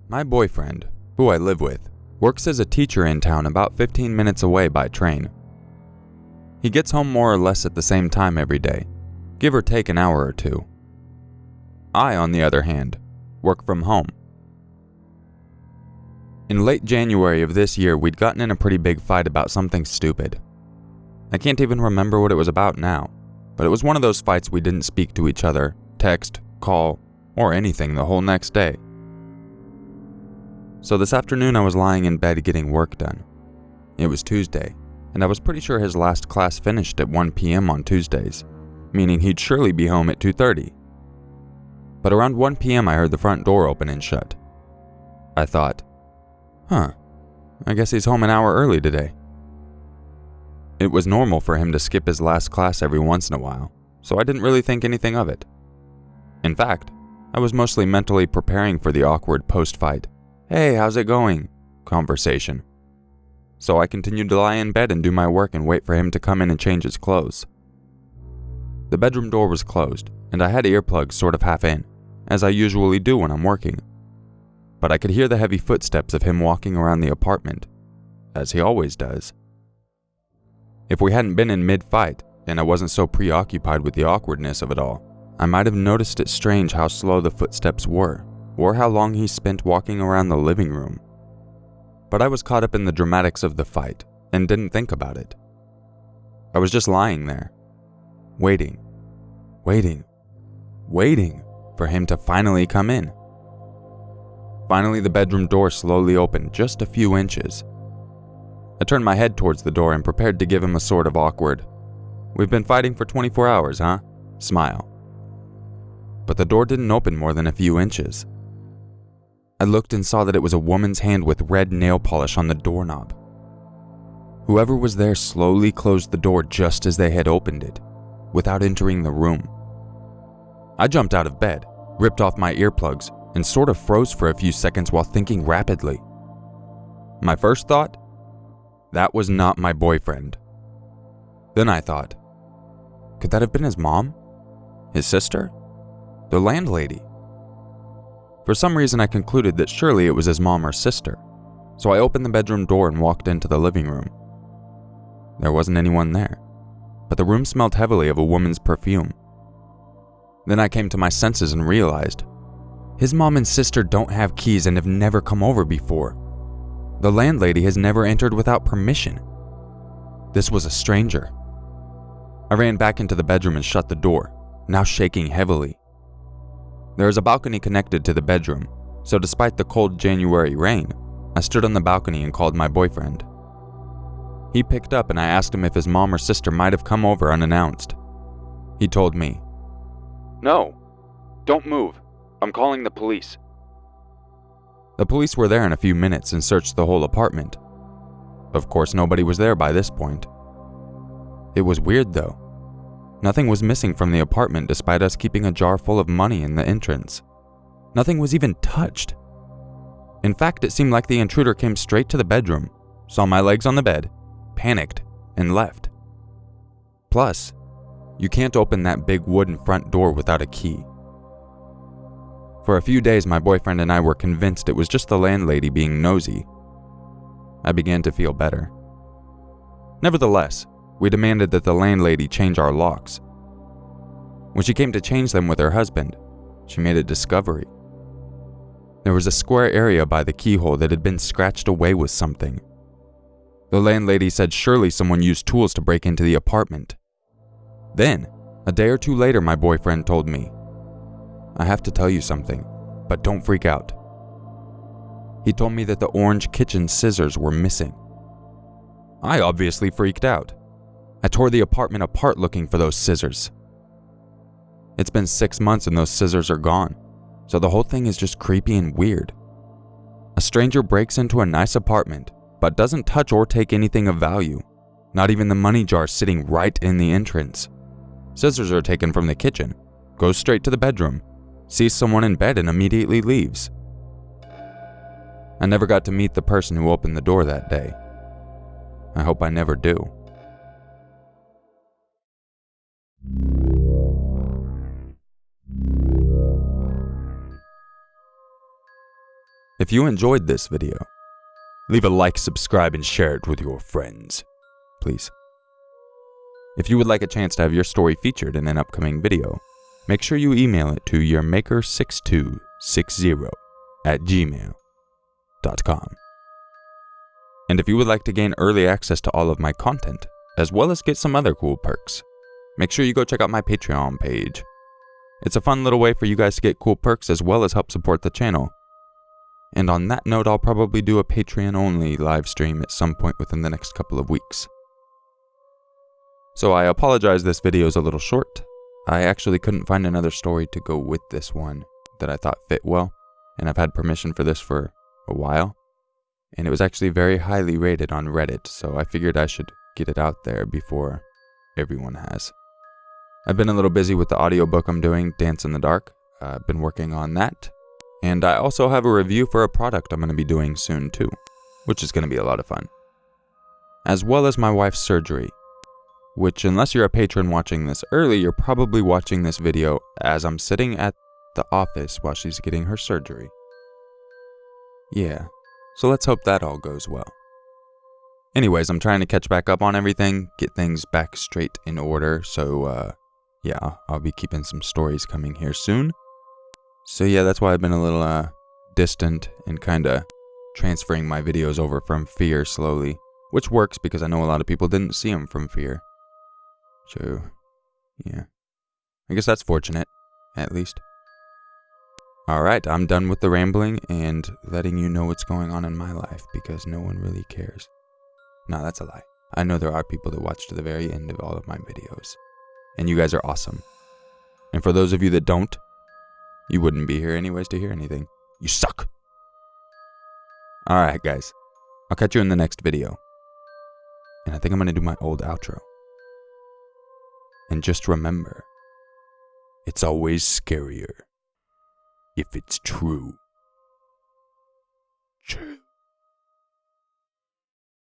My boyfriend, who I live with, works as a teacher in town about 15 minutes away by train. He gets home more or less at the same time every day, give or take an hour or two. I, on the other hand, work from home. In late January of this year, we'd gotten in a pretty big fight about something stupid. I can't even remember what it was about now, but it was one of those fights we didn't speak to each other, text, call, or anything the whole next day. So this afternoon I was lying in bed getting work done. It was Tuesday, and I was pretty sure his last class finished at 1 p.m. on Tuesdays, meaning he'd surely be home at 2:30. But around 1 p.m. I heard the front door open and shut. I thought, I guess he's home an hour early today. It was normal for him to skip his last class every once in a while, so I didn't really think anything of it. In fact, I was mostly mentally preparing for the awkward post-fight, "Hey, how's it going?" conversation. So I continued to lie in bed and do my work and wait for him to come in and change his clothes. The bedroom door was closed, and I had earplugs sort of half in, as I usually do when I'm working. But I could hear the heavy footsteps of him walking around the apartment, as he always does. If we hadn't been in mid-fight, and I wasn't so preoccupied with the awkwardness of it all, I might have noticed it strange how slow the footsteps were, or how long he spent walking around the living room. But I was caught up in the dramatics of the fight, and didn't think about it. I was just lying there, waiting for him to finally come in. Finally, the bedroom door slowly opened just a few inches. I turned my head towards the door and prepared to give him a sort of awkward, "We've been fighting for 24 hours, huh?" smile. But the door didn't open more than a few inches. I looked and saw that it was a woman's hand with red nail polish on the doorknob. Whoever was there slowly closed the door just as they had opened it, without entering the room. I jumped out of bed, ripped off my earplugs, and sort of froze for a few seconds while thinking rapidly. My first thought? That was not my boyfriend. Then I thought, could that have been his mom? His sister? The landlady? For some reason I concluded that surely it was his mom or sister, so I opened the bedroom door and walked into the living room. There wasn't anyone there, but the room smelled heavily of a woman's perfume. Then I came to my senses and realized, his mom and sister don't have keys and have never come over before. The landlady has never entered without permission. This was a stranger. I ran back into the bedroom and shut the door, now shaking heavily. There is a balcony connected to the bedroom, so despite the cold January rain, I stood on the balcony and called my boyfriend. He picked up and I asked him if his mom or sister might have come over unannounced. He told me, "No, don't move. I'm calling the police." The police were there in a few minutes and searched the whole apartment. Of course, nobody was there by this point. It was weird though. Nothing was missing from the apartment despite us keeping a jar full of money in the entrance. Nothing was even touched. In fact, it seemed like the intruder came straight to the bedroom, saw my legs on the bed, panicked, and left. Plus, you can't open that big wooden front door without a key. For a few days, my boyfriend and I were convinced it was just the landlady being nosy. I began to feel better. Nevertheless, we demanded that the landlady change our locks. When she came to change them with her husband, she made a discovery. There was a square area by the keyhole that had been scratched away with something. The landlady said surely someone used tools to break into the apartment. Then, a day or two later, my boyfriend told me, "I have to tell you something, but don't freak out." He told me that the orange kitchen scissors were missing. I obviously freaked out. I tore the apartment apart looking for those scissors. It's been 6 months and those scissors are gone, so the whole thing is just creepy and weird. A stranger breaks into a nice apartment, but doesn't touch or take anything of value, not even the money jar sitting right in the entrance. Scissors are taken from the kitchen, goes straight to the bedroom, sees someone in bed and immediately leaves. I never got to meet the person who opened the door that day. I hope I never do. If you enjoyed this video, leave a like, subscribe, and share it with your friends, please. If you would like a chance to have your story featured in an upcoming video, make sure you email it to urmaker6260@gmail.com. And if you would like to gain early access to all of my content, as well as get some other cool perks, make sure you go check out my Patreon page. It's a fun little way for you guys to get cool perks as well as help support the channel. And on that note, I'll probably do a Patreon-only live stream at some point within the next couple of weeks. So I apologize this video is a little short. I actually couldn't find another story to go with this one that I thought fit well, and I've had permission for this for a while. And it was actually very highly rated on Reddit, so I figured I should get it out there before everyone has. I've been a little busy with the audiobook I'm doing, Dance in the Dark. I've been working on that. And I also have a review for a product I'm going to be doing soon too, which is going to be a lot of fun. As well as my wife's surgery, which unless you're a patron watching this early, you're probably watching this video as I'm sitting at the office while she's getting her surgery. Yeah, so let's hope that all goes well. Anyways, I'm trying to catch back up on everything, get things back straight in order, so yeah, I'll be keeping some stories coming here soon. So yeah, that's why I've been a little distant and kinda transferring my videos over from Fear slowly, which works because I know a lot of people didn't see them from Fear. So, yeah, I guess that's fortunate, at least. Alright, I'm done with the rambling and letting you know what's going on in my life because no one really cares. No, that's a lie. I know there are people that watch to the very end of all of my videos. And you guys are awesome. And for those of you that don't, you wouldn't be here anyways to hear anything. You suck! Alright guys, I'll catch you in the next video. And I think I'm gonna do my old outro. And just remember, it's always scarier if it's true. True.